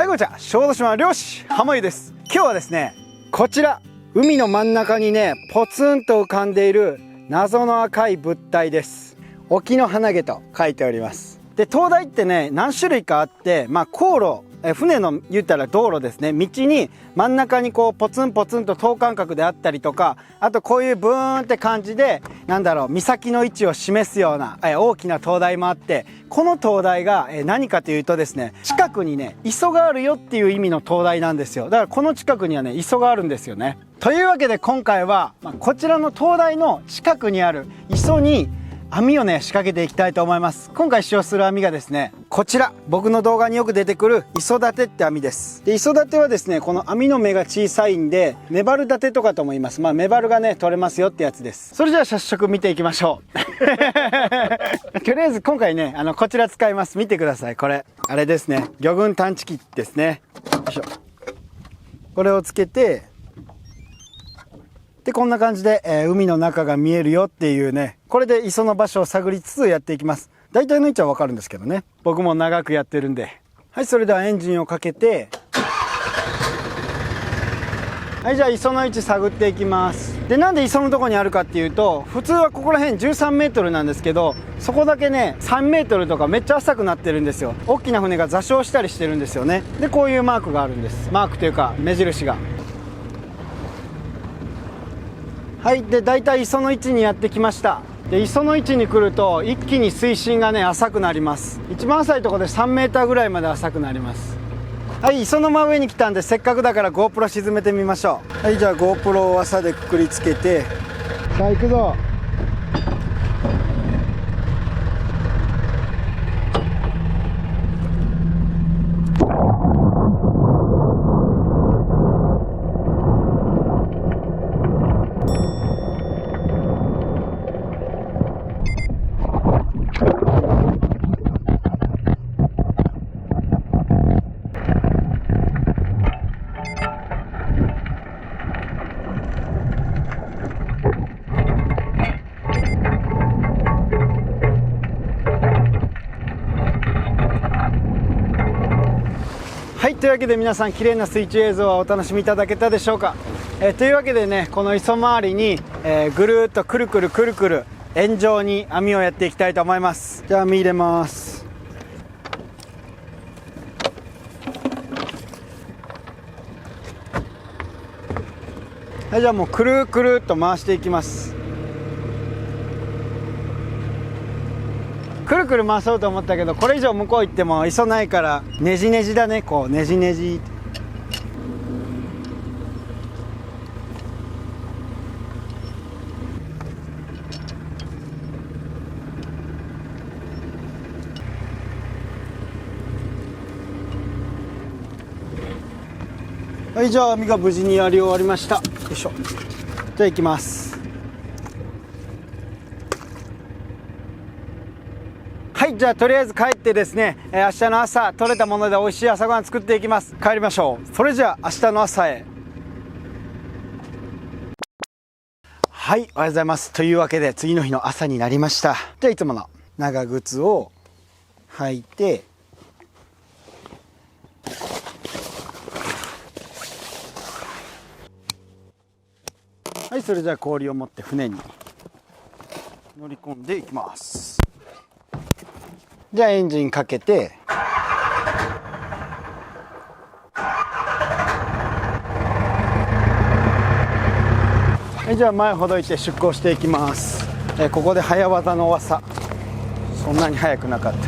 こんにちは、小豆島漁師浜湯です。今日はですね、こちら海の真ん中にねポツンと浮かんでいる謎の赤い物体です。沖の花毛と書いております。で、灯台ってね何種類かあって、航路、船の言ったら道路ですね、道に真ん中にこうポツンポツンと等間隔であったりとか、あとこういうブーンって感じで岬の位置を示すような大きな灯台もあって、この灯台が何かというとですね、近くにね磯があるよっていう意味の灯台なんですよ。だからこの近くにはね磯があるんですよね。というわけで今回は、こちらの灯台の近くにある磯に網をね仕掛けていきたいと思います。今回使用する網がですね、こちら僕の動画によく出てくる磯立てって網です。で、磯立てはですね、この網の目が小さいんでメバル立てとかとも言います。メバルがね取れますよってやつです。それじゃあ早速見ていきましょう。とりあえず今回ねこちら使います。見てください。これあれですね、魚群探知機ですね。よいしょ。これをつけて、でこんな感じで、海の中が見えるよっていうね、これで磯の場所を探りつつやっていきます。大体の位置はわかるんですけどね、僕も長くやってるんで。はい、それではエンジンをかけて、はい、じゃあ磯の位置探っていきます。で、なんで磯のとこにあるかっていうと、普通はここら辺13メートルなんですけど、そこだけね3メートルとかめっちゃ浅くなってるんですよ。大きな船が座礁したりしてるんですよね。で、こういうマークがあるんです。マークというか目印が。はい、で大体磯の位置にやってきました。で、磯の位置に来ると一気に水深がね浅くなります。一番浅いところで3メーターぐらいまで浅くなります。はい、磯の真上に来たんで、せっかくだから GoPro 沈めてみましょう。はい、じゃあ GoPro を朝でくくりつけて、さあ行くぞ。はい、というわけで皆さん、綺麗な水中映像はお楽しみいただけたでしょうか。というわけでね、この磯周りに、ぐるーっとくるくるくるくる円状に網をやっていきたいと思います。じゃあ網入れます。はい、じゃあもうくるくるっと回していきます。くるくる回そうと思ったけど、これ以上向こう行っても磯ないからねじねじだね。こうねじねじ。はい、じゃあ網が無事にやり終わりました。よいしょ。じゃあ行きます。はい、じゃあとりあえず帰ってですね、明日の朝取れたもので美味しい朝ごはん作っていきます。帰りましょう。それじゃあ明日の朝へ。はい、おはようございます。というわけで次の日の朝になりました。じゃあいつもの長靴を履いて、はい、それじゃあ氷を持って船に乗り込んでいきます。じゃあエンジンかけて、はい、じゃあ前ほどいて出港していきます。ここで早技の技、そんなに速くなかった。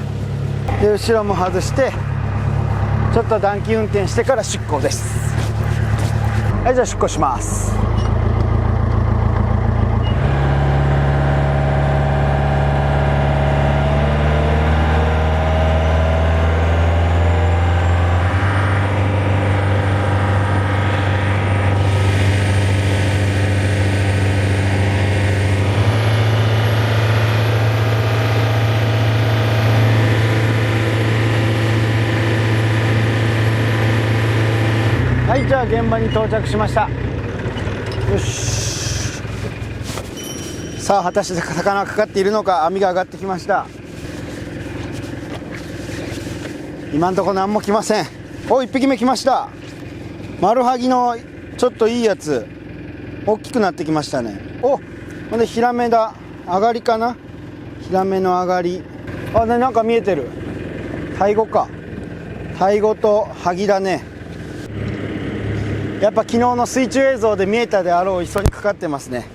で、後ろも外してちょっと暖気運転してから出港です。はい、じゃあ出港します。はい、じゃあ現場に到着しました。よし。さあ果たして魚がかかっているのか。網が上がってきました。今のところ何も来ません。お、1匹目来ました。マルハギのちょっといいやつ、大きくなってきましたね。お、ほんでヒラメだ。上がりかな、ヒラメの上がり。あ、ね、なんか見えてる。タイゴか。タイゴとハギだね。やっぱ昨日の水中映像で見えたであろう磯にかかってますね。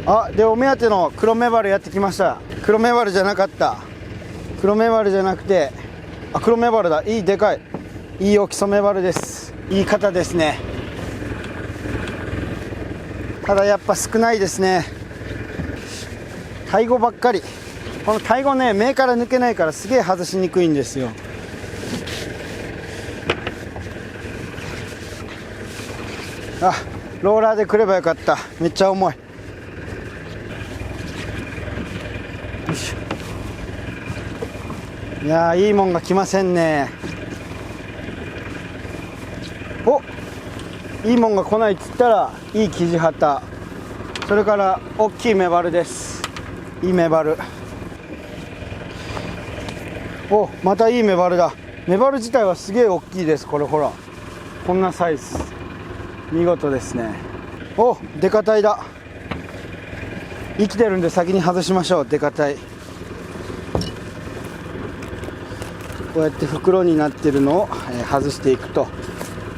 あ、でお目当ての黒メバルやってきました。黒メバルじゃなかった。黒メバルじゃなくて、あ、黒メバルだ。いい、でかい、いい大きさメバルです。いい方ですね。ただやっぱ少ないですね。タイゴばっかり。このタイゴね、目から抜けないからすげえ外しにくいんですよ。あ、ローラーで来ればよかった。めっちゃ重い。よいしょ。いやー、いいもんが来ませんね。お、いいもんが来ないっつったら、いいキジハタ、それから大きいメバルです。いいメバル。お、またいいメバルだ。メバル自体はすげえ大きいです。これほら、こんなサイズ、見事ですね。お、デカタイだ。生きてるんで先に外しましょう。デカタイ、こうやって袋になってるのを外していくと、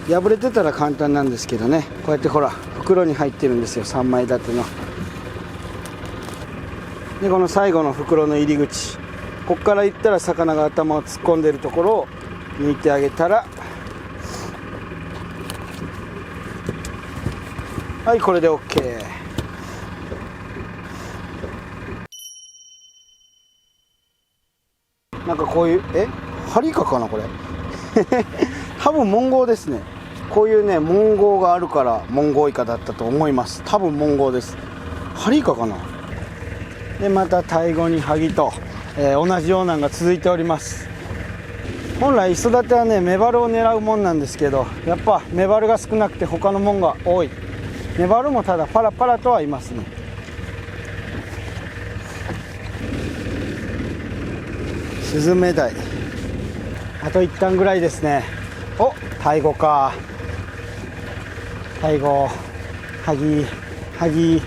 破れてたら簡単なんですけどね、こうやってほら袋に入ってるんですよ、3枚立ての。でこの最後の袋の入り口、ここからいったら魚が頭を突っ込んでるところを抜いてあげたら、はい、これで OK。 なんかこういう、ハリカかなこれ多分モンゴウですね。こういうね、モンゴウがあるからモンゴウイカだったと思います。多分モンゴウです。ハリカかな。でまたタイゴにハギと、同じようなのが続いております。本来磯立てはね、メバルを狙うもんなんですけど、やっぱメバルが少なくて他のもんが多い。メバルもただパラパラとはいますね。スズメダイ、あと1旦ぐらいですね。お、タイゴか。タイゴ、ハギ、ハギ、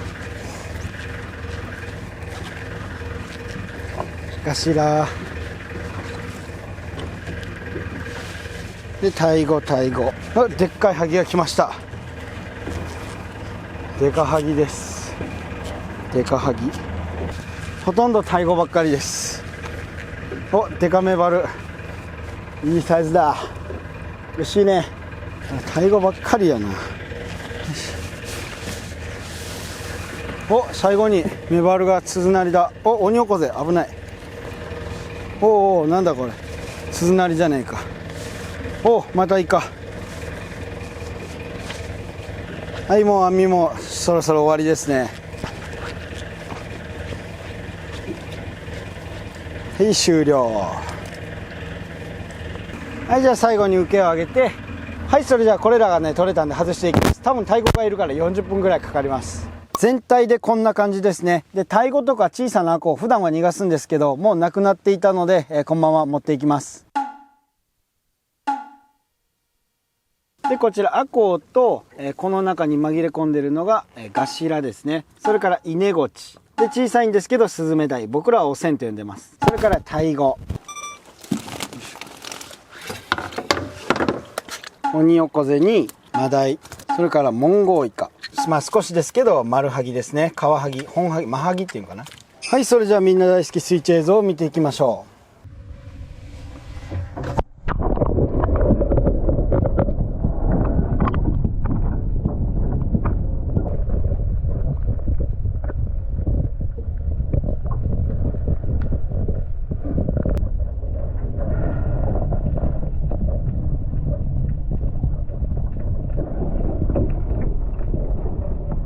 ガシラでタイゴ、タイゴ。あ、でっかいハギが来ました。デカハギです。デカハギ、ほとんどタイゴばっかりです。お、デカメバル、いいサイズだ。嬉しいね。タイゴばっかりやな。お、最後にメバルが鈴なりだ。お、オニオコゼ、危ない。おお、なんだこれ、鈴なりじゃねえか。お、またイカ。はい、もう網もそろそろ終わりですね。はい、終了。はい、じゃあ最後に受けを上げて、はい、それじゃあこれらがね取れたんで外していきます。多分タイゴがいるから40分ぐらいかかります。全体でこんな感じですね。でタイゴとか小さなアコを普段は逃がすんですけど、もうなくなっていたので、このまま持っていきます。でこちらアコと、この中に紛れ込んでるのが、ガシラですね。それからイネゴチで、小さいんですけどスズメダイ、僕らはオセンと呼んでます。それからタイゴ、オニオコゼにマダイ、それからモンゴウイカ、まあ少しですけどマルハギですね。カワハギ、本ハギ、マハギっていうのかな。はい、それじゃあみんな大好き水中映像を見ていきましょう。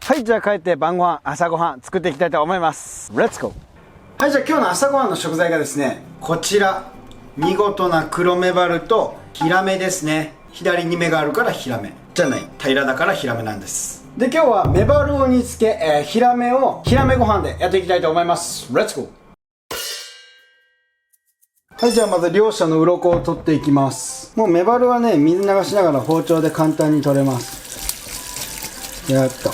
はい、じゃあ帰って晩ご飯、朝ごはん作っていきたいと思います。レッツゴー。はい、じゃあ今日の朝ごはんの食材がですね、こちら見事な黒メバルとヒラメですね。左に目があるからヒラメじゃない、平らだからヒラメなんです。で今日はメバルを煮つけ、ヒラメをヒラメご飯でやっていきたいと思います。レッツゴー。はい、じゃあまず両者の鱗を取っていきます。もうメバルはね、水流しながら包丁で簡単に取れます。やっと。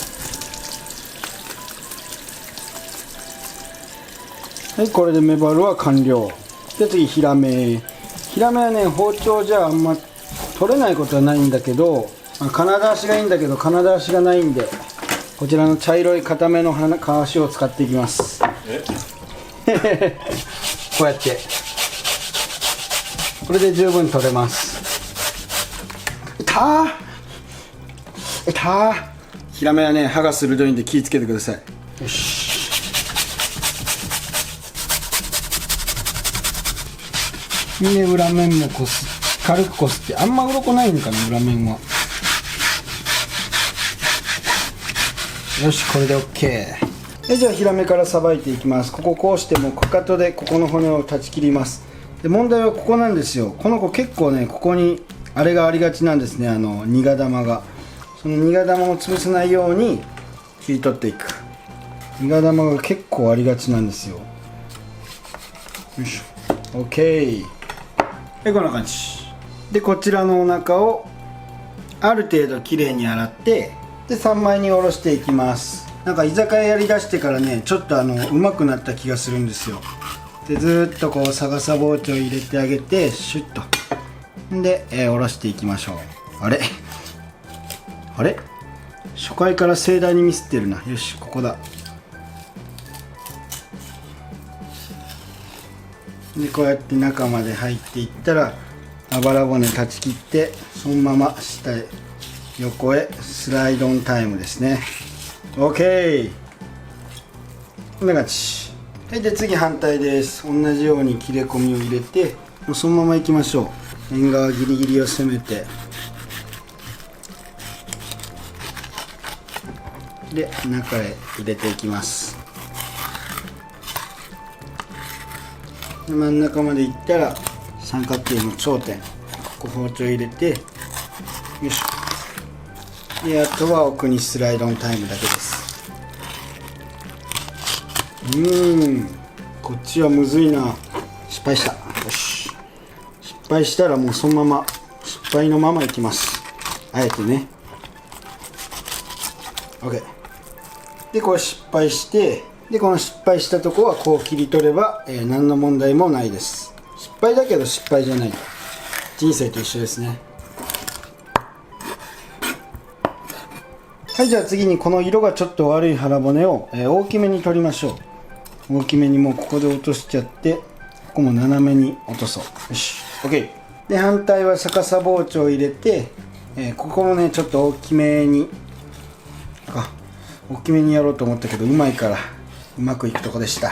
はい、これでメバルは完了。で次ヒラメ。ヒラメはね、包丁じゃあんま取れないことはないんだけど、カナダ足がいいんだけどカナダ足がないんで、こちらの茶色い固めの皮足を使っていきます。こうやってこれで十分取れます。ヒラメはね、歯が鋭いんで気をつけてください。よし。で裏面も軽くこすって、あんま鱗ないのかな、裏面は。よし、これで OK。 じゃあヒラメからさばいていきます。こうしてもかかとでここの骨を断ち切ります。で問題はここなんですよ。この子結構ね、ここにあれがありがちなんですね。苦玉が。その苦玉を潰さないように切り取っていく。苦玉が結構ありがちなんですよ。よいしょ。 OK。 でこんな感じで、こちらのお腹をある程度きれいに洗って、で3枚におろしていきます。なんか居酒屋やりだしてからね、ちょっとうまくなった気がするんですよ。でずーっとこう逆さ包丁入れてあげて、シュッとで、おろしていきましょう。あれ初回から盛大にミスってるな。よし、ここだ。でこうやって中まで入っていったら、あばら骨断ち切って、そのまま下へ横へスライドオンタイムですね。 OK。 こんな感じ。はい、で次反対です。同じように切れ込みを入れて、もうそのままいきましょう。縁側ギリギリを攻めて、で中へ入れていきます。で真ん中までいったら三角形の頂点、ここ包丁入れて、よいしょ。であとは奥にスライドオンタイムだけです。こっちはむずいな。失敗した。よし、失敗したらもうそのまま失敗のままいきます。あえてね。 OK。 でこれ失敗して、でこの失敗したとこはこう切り取れば、何の問題もないです。失敗だけど失敗じゃない。人生と一緒ですね。はい、じゃあ次にこの色がちょっと悪い腹骨を、大きめに取りましょう。大きめにもうここで落としちゃって、ここも斜めに落とそう。よし OK。 で反対は逆さ包丁を入れて、ここもねちょっと大きめにやろうと思ったけど、うまいからうまくいくとこでした。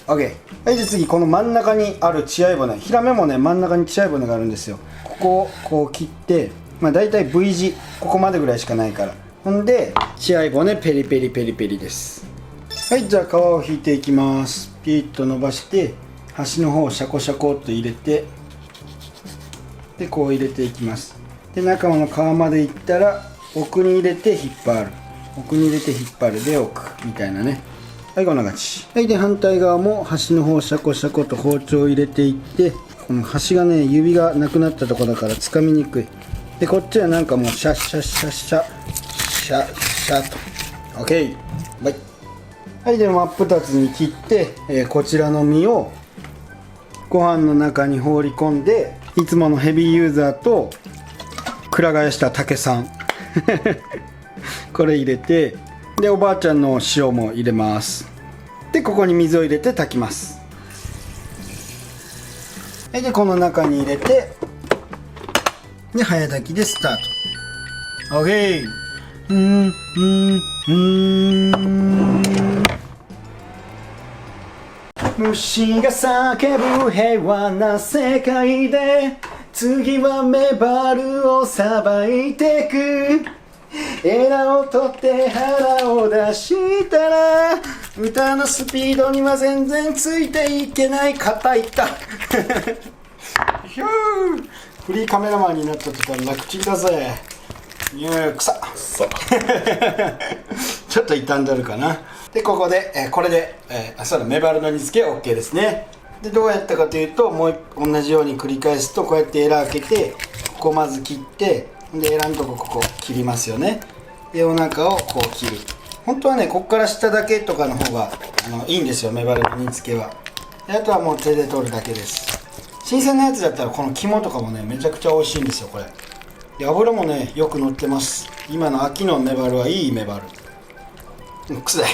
OK。 はい、で次この真ん中にある血合い骨、ヒラメもね真ん中に血合い骨があるんですよ。ここをこう切って、だいたい V 字ここまでぐらいしかないから、ほんで血合い骨ペリペリペリペリです。はい、じゃあ皮を引いていきます。ピーッと伸ばして端の方をシャコシャコっと入れて、でこう入れていきます。で中の皮までいったら奥に入れて引っ張る、奥に入れて引っ張るで奥みたいなね。はい、こんな感じ。はい、で反対側も端の方シャコシャコと包丁を入れていって、この端がね指がなくなったとこだからつかみにくい。でこっちはなんかもうシャッシャッシャッシャッシャッシャッと OK。 バイ。はい、で真っ二つに切って、こちらの身をご飯の中に放り込んで、いつものヘビーユーザーとくら替えした竹さんこれ入れて、でおばあちゃんの塩も入れます。でここに水を入れて炊きます。でこの中に入れて、で早炊きでスタート。 OK。 虫が叫ぶ平和な世界で、次はメバルをさばいてく。エラを取って腹を出したら、歌のスピードには全然ついていけない。肩いったヒュー。フリーカメラマンになった途端楽ちんだぜ。臭っちょっと傷んでるかな。でここで、これで、そうだ、メバルの煮付け OK ですね。でどうやったかというと、もう同じように繰り返すと、こうやってエラ開けて、ここまず切って、でエラのとここ切りますよね。でお腹をこう切る。本当はね、ここから下だけとかの方がいいんですよ、メバルの煮付けは。であとはもう手で取るだけです。新鮮なやつだったらこの肝とかもね、めちゃくちゃ美味しいんですよこれ。で油もね、よく乗ってます。今の秋のメバルはいいメバル。臭い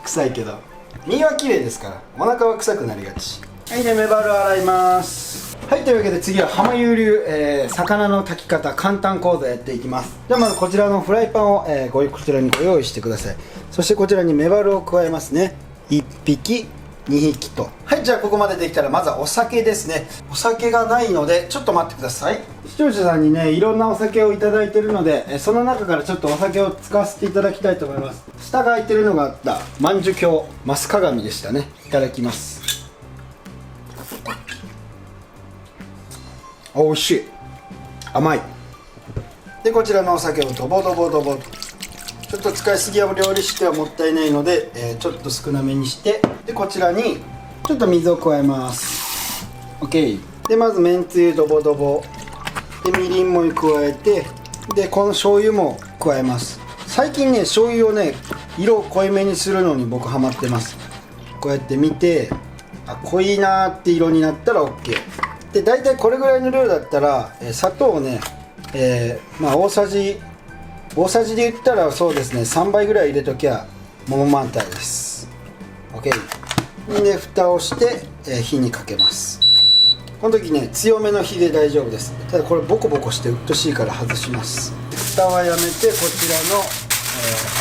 臭いけど身は綺麗ですから、お腹は臭くなりがち。はい、でメバル洗います。はい、というわけで次は浜優流、魚の炊き方簡単講座やっていきます。ではまずこちらのフライパンを、こちらにご用意してください。そしてこちらにメバルを加えますね。1匹2匹と。はい、じゃあここまでできたらまずはお酒ですね。お酒がないのでちょっと待ってください。視聴者さんにね、いろんなお酒をいただいてるので、その中からちょっとお酒を使わせていただきたいと思います。下が開いてるのがあった万寿鏡増鏡でしたね。いただきます。おいしい、甘い。でこちらのお酒をドボドボドボと、ちょっと使いすぎは料理してはもったいないので、ちょっと少なめにして、でこちらにちょっと水を加えます。 OK でまずめんつゆドボドボで、みりんも加えて、でこの醤油も加えます。最近ね、醤油をね、色を濃いめにするのに僕ハマってます。こうやって見て、あ、濃いなーって色になったら OK で、大体これぐらいの量だったら、砂糖をね、まあ大さじで言ったらそうですね、3杯ぐらい入れときゃもう満タンです。 OK で蓋をして、火にかけます。この時ね、強めの火で大丈夫です。ただこれボコボコしてうっとしいから外します。蓋はやめて、こちらの、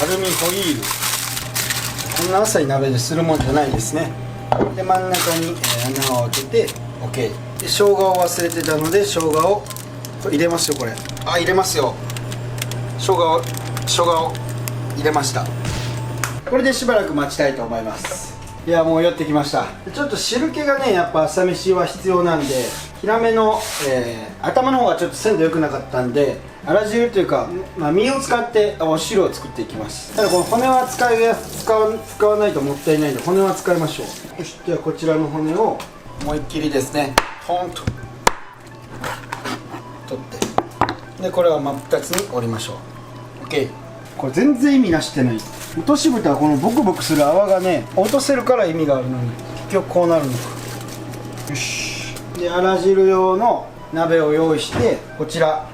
アルミホイール、こんな浅い鍋でするもんじゃないですね。で真ん中に、穴を開けて OK で、生姜を忘れてたので生姜をこれ入れますよ。これ入れますよ。生姜を入れました。これでしばらく待ちたいと思います。いや、もう酔ってきました。ちょっと汁気がね、やっぱ朝飯は必要なんで、ヒラメの、頭の方がちょっと鮮度良くなかったんで、あら汁というか、まあ、身を使ってお汁を作っていきます。ただこの骨は使わないともったいないので、骨は使いましょう。よし、ではこちらの骨を思いっきりですね、ポンと取って、でこれは真っ二つに折りましょう。 OK。 これ全然意味なしてない。落とし蓋はこのボクボクする泡がね、落とせるから意味があるのに、結局こうなるのか。よし、であら汁用の鍋を用意して、こちら、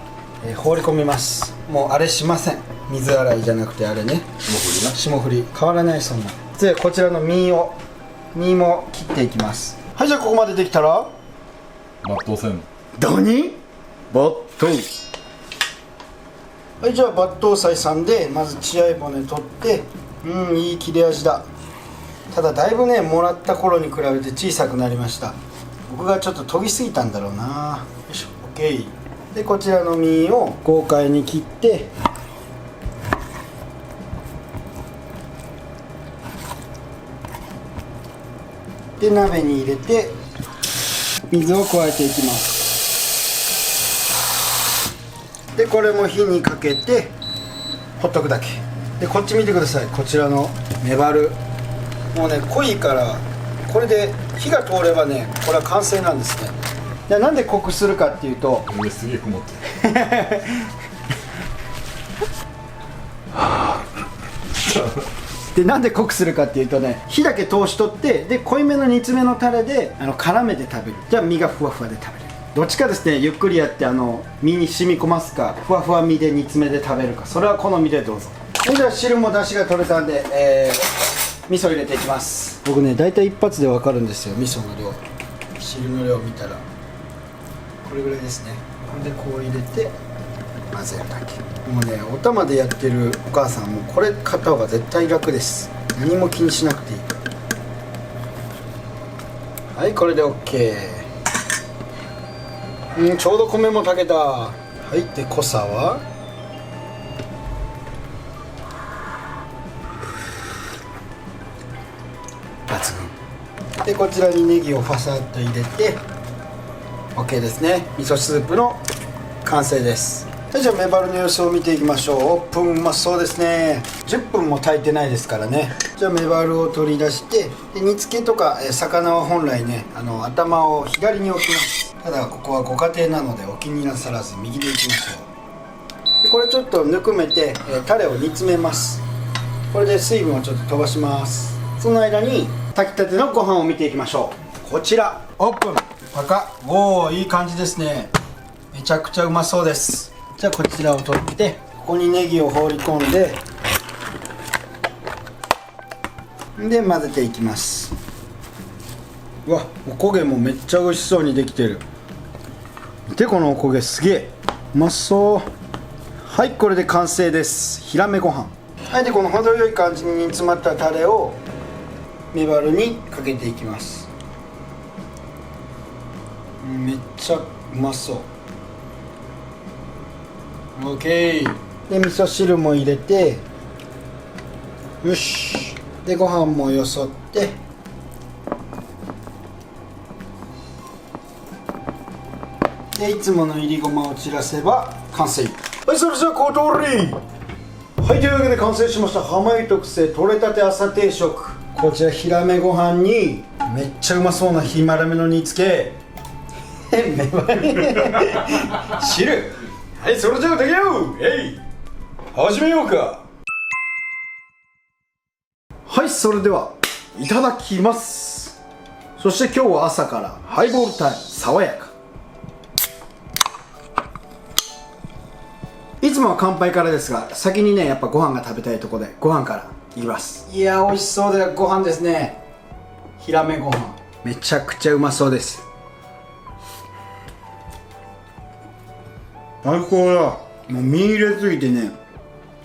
放り込みます。もうあれしません、水洗いじゃなくてあれね、霜降り変わらない。そんなでこちらの身も切っていきます。はい、じゃあここまでできたら抜刀せん。何抜刀。はい、じゃあ抜刀斎さんでまず血合い骨取って、いい切れ味だ。ただだいぶね、もらった頃に比べて小さくなりました。僕がちょっと研ぎすぎたんだろうな。よいしょ、 OK。 でこちらの身を豪快に切って、で鍋に入れて水を加えていきます。でこれも火にかけてほっとくだけで、こっち見てください。こちらのメバル、もうね濃いから、これで火が通ればね、これは完成なんですね。でなんで濃くするかっていうと、すげえ曇ってるでなんで濃くするかっていうとね、火だけ通しとって、で濃いめの煮詰めのタレで絡めて食べる。じゃあ身がふわふわで食べれる。どっちかですね、ゆっくりやって身に染み込ますか、ふわふわ身で煮詰めで食べるか、それは好みでどうぞ。じゃあ汁も出汁が取れたんで、味噌入れていきます。僕ね、大体一発で分かるんですよ、味噌の量。汁の量見たらこれぐらいですね。でこう入れて混ぜるだけ。もうね、お玉でやってるお母さんもこれ買った方が絶対楽です。何も気にしなくていい。はい、これで OK。ちょうど米も炊けた。はい、で濃さは抜群で、こちらにネギをファサッと入れて OK ですね。味噌スープの完成です。じゃあメバルの様子を見ていきましょう。オープン。うまそうですね。10分も炊いてないですからね。じゃあメバルを取り出して、で煮付けとか魚は本来ね頭を左に置きます。ただここはご家庭なのでお気になさらず右でいきましょう。でこれちょっとぬくめてタレを煮詰めます。これで水分をちょっと飛ばします。その間に炊きたてのご飯を見ていきましょう。こちらオープン。パカッ。おお、いい感じですね。めちゃくちゃうまそうです。じゃあこちらを取ってここにネギを放り込んで混ぜていきます。うわ、おこげもめっちゃ美味しそうにできてる。見てこのおこげすげえうまそう。はい、これで完成です。ヒラメご飯。はい、でこの程よい感じに煮詰まったタレをメバルにかけていきます。めっちゃうまそう。オッケー。で味噌汁も入れて、よし。でご飯もよそって、でいつものいりごまを散らせば完成。はい、それじゃあ小通り。はい、というわけで完成しました浜井特製とれたて朝定食。こちらヒラメご飯にめっちゃうまそうなヒマラメの煮付けメバル汁。はい、それじゃあできよう。始めようか。はい、それではいただきます。そして今日は朝からハイボールタイム。爽やか。いつもは乾杯からですが、先にねやっぱご飯が食べたいところでご飯からいきます。いやー美味しそうでご飯ですね。ヒラメご飯めちゃくちゃうまそうです。最高だ。もう身入れすぎてね、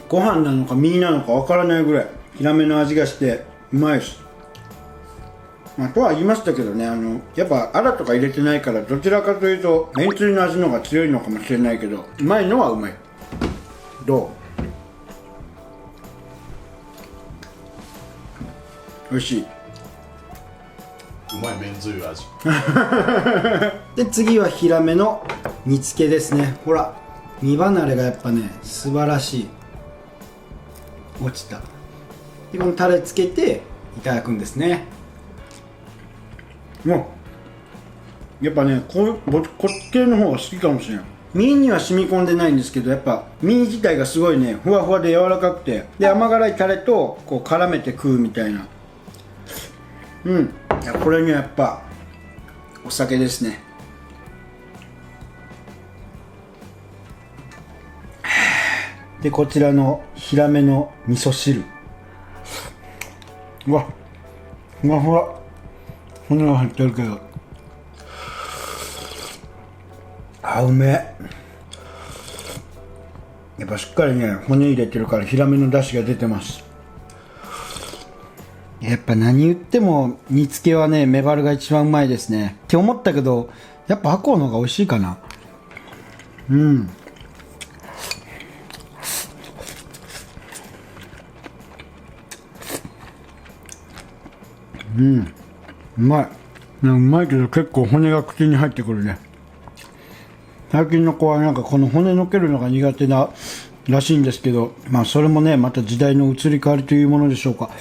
ご飯なのか身なのかわからないぐらいヒラメの味がしてうまいです。とは言いましたけどね、やっぱアラとか入れてないから、どちらかというとめんつゆの味の方が強いのかもしれないけど、うまいのはうまい。どう？おいしい。うまいめんつゆ味。で次はヒラメの煮付けですね。ほら身離れがやっぱね素晴らしい。落ちた。でこのタレつけていただくんですね。もうやっぱね僕こっち系の方が好きかもしれない。身には染み込んでないんですけど、やっぱ身自体がすごいねふわふわで柔らかくて、で甘辛いタレとこう絡めて食うみたいな。いやこれにはやっぱお酒ですね。でこちらのヒラメの味噌汁。うわふわふわ。骨が入ってるけどうめえ。やっぱしっかりね骨入れてるからヒラメの出汁が出てます。やっぱ何言っても煮付けはねメバルが一番うまいですねって思ったけど、やっぱアコウの方が美味しいかな。うまい。うまいけど結構骨が口に入ってくるね。最近の子はなんかこの骨のけるのが苦手ならしいんですけど、それもねまた時代の移り変わりというものでしょうか。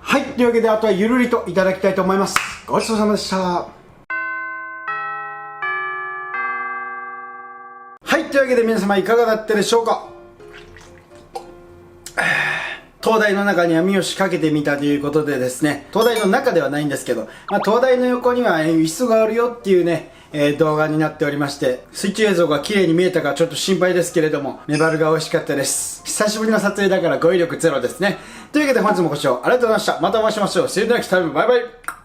はい、というわけであとはゆるりといただきたいと思います。ごちそうさまでした。はい、というわけで皆様いかがだったでしょうか。灯台の中に網を仕掛けてみたということでですね、灯台の中ではないんですけど、灯台の横には磯があるよっていうね、動画になっておりまして、水中映像が綺麗に見えたかちょっと心配ですけれども、メバルが美味しかったです。久しぶりの撮影だから語彙力ゼロですね。というわけで本日もご視聴ありがとうございました。またお会いしましょう。See you next time. バイバイ。